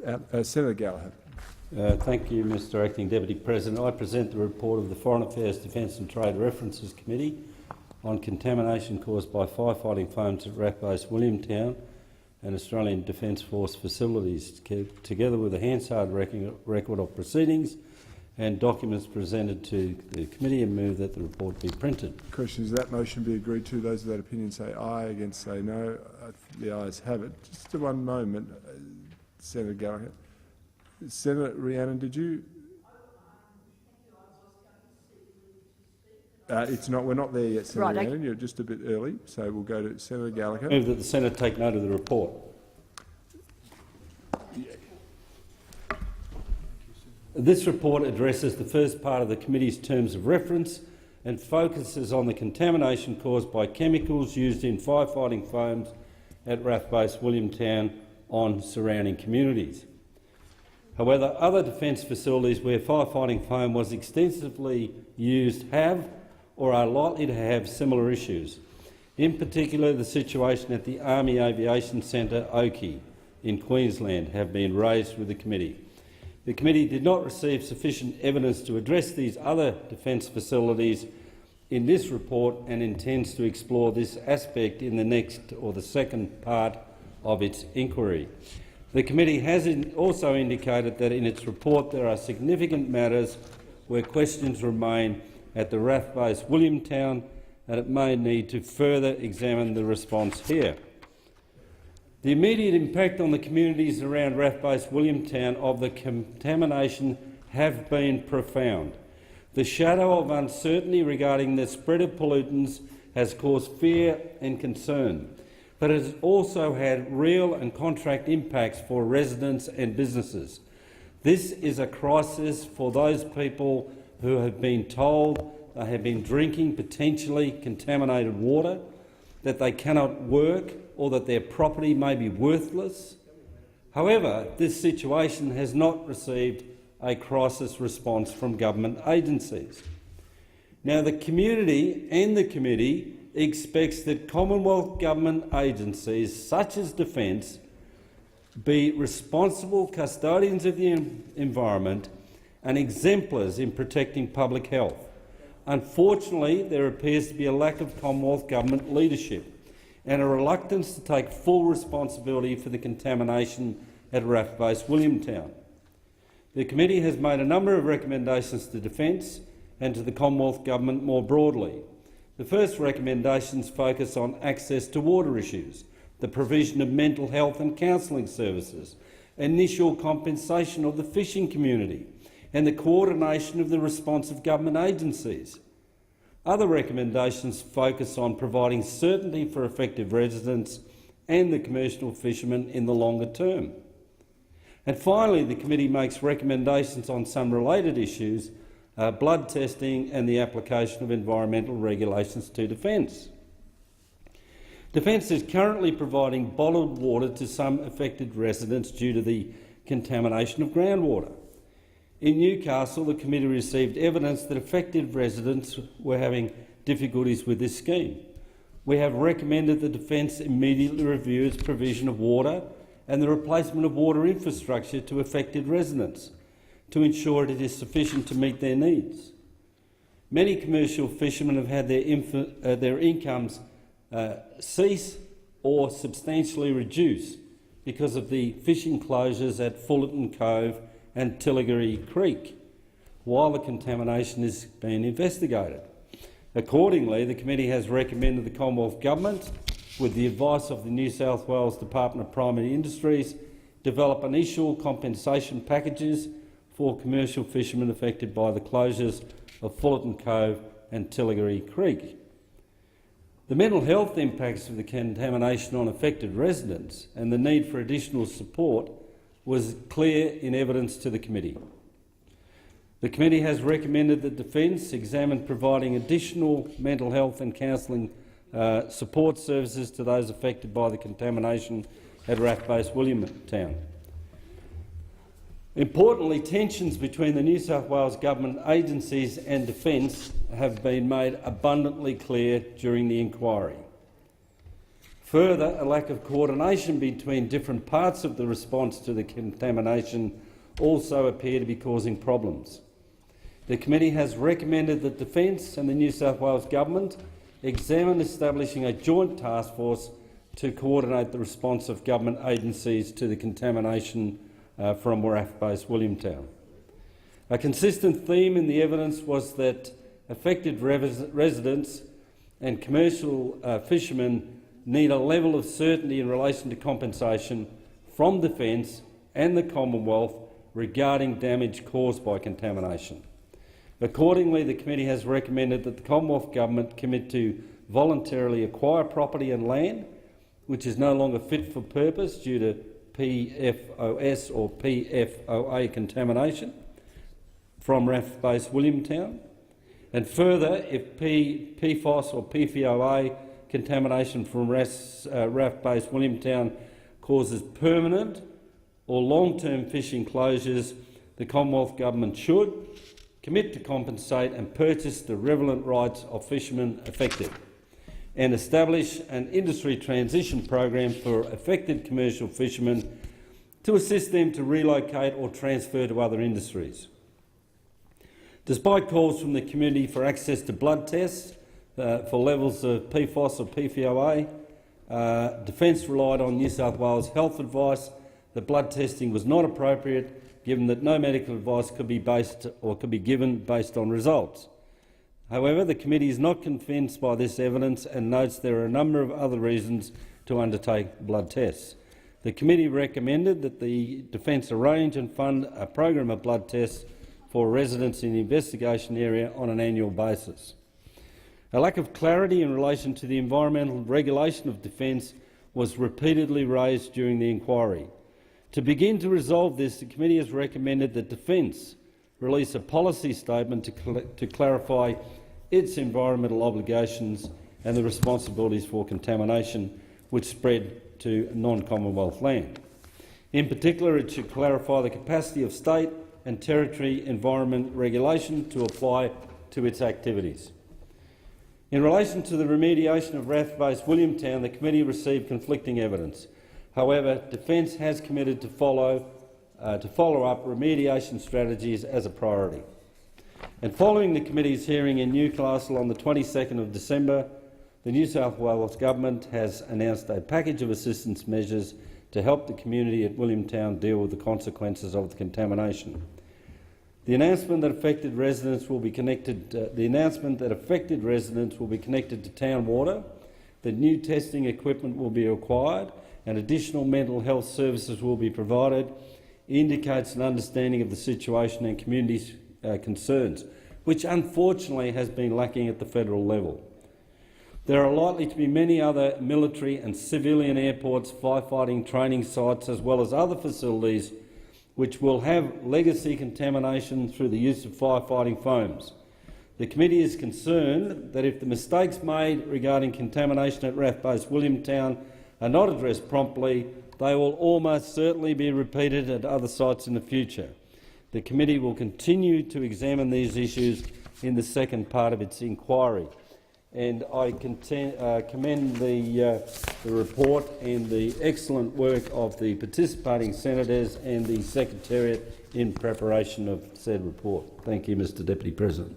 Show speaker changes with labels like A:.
A: Senator Gallacher.
B: Thank you, Mr Acting Deputy President. I present the report of the Foreign Affairs, Defence and Trade References Committee on contamination caused by firefighting foams at RAF Base Williamtown and Australian Defence Force facilities, together with a Hansard record of proceedings and documents presented to the committee, and move that the report be printed.
A: Question: is that motion be agreed to? Those of that opinion say aye, against say no. The ayes have it. Just one moment, Senator Gallacher. Senator Rhiannon, did you? It's not. We're not there yet, Senator Rhiannon. You're just a bit early, so we'll go to Senator Gallacher.
B: Move that the Senate take note of the report.
A: Yeah.
B: This report addresses the first part of the committee's terms of reference and focuses on the contamination caused by chemicals used in firefighting foams at RAF Base Williamtown on surrounding communities. However, other defence facilities where firefighting foam was extensively used have or are likely to have similar issues. In particular, the situation at the Army Aviation Centre, Oakey, in Queensland, have been raised with the committee. The committee did not receive sufficient evidence to address these other defence facilities in this report and intends to explore this aspect in the second part of its inquiry. The committee has also indicated that in its report there are significant matters where questions remain at the RAF Base Williamtown, and it may need to further examine the response here. The immediate impact on the communities around RAF Base Williamtown of the contamination have been profound. The shadow of uncertainty regarding the spread of pollutants has caused fear and concern, but it has also had real and contract impacts for residents and businesses. This is a crisis for those people who have been told they have been drinking potentially contaminated water, that they cannot work, or that their property may be worthless. However, this situation has not received a crisis response from government agencies. Now, the community and the committee expects that Commonwealth government agencies such as Defence be responsible custodians of the environment and exemplars in protecting public health. Unfortunately, there appears to be a lack of Commonwealth government leadership and a reluctance to take full responsibility for the contamination at RAF Base Williamtown. The committee has made a number of recommendations to Defence and to the Commonwealth Government more broadly. The first recommendations focus on access to water issues, the provision of mental health and counselling services, initial compensation of the fishing community, and the coordination of the response of government agencies. Other recommendations focus on providing certainty for affected residents and the commercial fishermen in the longer term. And finally, the committee makes recommendations on some related issues, blood testing and the application of environmental regulations to Defence. Defence is currently providing bottled water to some affected residents due to the contamination of groundwater. In Newcastle, the committee received evidence that affected residents were having difficulties with this scheme. We have recommended that Defence immediately review its provision of water and the replacement of water infrastructure to affected residents to ensure it is sufficient to meet their needs. Many commercial fishermen have had their incomes cease or substantially reduce because of the fishing closures at Fullerton Cove and Tilligary Creek, while the contamination is being investigated. Accordingly, the committee has recommended the Commonwealth Government, with the advice of the New South Wales Department of Primary Industries, develop initial compensation packages for commercial fishermen affected by the closures of Fullerton Cove and Tilligary Creek. The mental health impacts of the contamination on affected residents and the need for additional support was clear in evidence to the committee. The committee has recommended that Defence examine providing additional mental health and counselling support services to those affected by the contamination at RAF Base Williamtown. Importantly, tensions between the New South Wales government agencies and Defence have been made abundantly clear during the inquiry. Further, a lack of coordination between different parts of the response to the contamination also appear to be causing problems. The committee has recommended that Defence and the New South Wales Government examine establishing a joint task force to coordinate the response of government agencies to the contamination from RAF-based Williamtown. A consistent theme in the evidence was that affected residents and commercial fishermen need a level of certainty in relation to compensation from Defence and the Commonwealth regarding damage caused by contamination. Accordingly, the committee has recommended that the Commonwealth Government commit to voluntarily acquire property and land which is no longer fit for purpose due to PFOS or PFOA contamination from RAF-based Williamtown, and further, if PFOS or PFOA contamination from RAF-based Williamtown causes permanent or long-term fishing closures, the Commonwealth Government should commit to compensate and purchase the relevant rights of fishermen affected, and establish an industry transition program for affected commercial fishermen to assist them to relocate or transfer to other industries. Despite calls from the community for access to blood tests for levels of PFOS or PFOA, Defence relied on New South Wales health advice that blood testing was not appropriate, given that no medical advice could be given based on results. However, the committee is not convinced by this evidence and notes there are a number of other reasons to undertake blood tests. The committee recommended that the Defence arrange and fund a program of blood tests for residents in the investigation area on an annual basis. A lack of clarity in relation to the environmental regulation of Defence was repeatedly raised during the inquiry. To begin to resolve this, the committee has recommended that Defence release a policy statement to clarify its environmental obligations and the responsibilities for contamination which spread to non-Commonwealth land. In particular, it should clarify the capacity of state and territory environment regulation to apply to its activities. In relation to the remediation of RAF-based Williamtown, the committee received conflicting evidence. However, Defence has committed to follow up remediation strategies as a priority. And following the committee's hearing in Newcastle on the 22nd of December, the New South Wales Government has announced a package of assistance measures to help the community at Williamtown deal with the consequences of the contamination. The announcement that affected residents will be connected to town water, that new testing equipment will be acquired and additional mental health services will be provided, indicates an understanding of the situation and community's concerns, which unfortunately has been lacking at the federal level. There are likely to be many other military and civilian airports, firefighting training sites, as well as other facilities which will have legacy contamination through the use of firefighting foams. The committee is concerned that if the mistakes made regarding contamination at RAF-based Williamtown are not addressed promptly, they will almost certainly be repeated at other sites in the future. The committee will continue to examine these in the second part of its inquiry. And I commend the report and the excellent work of the participating senators and the Secretariat in preparation of said report. Thank you, Mr Deputy President.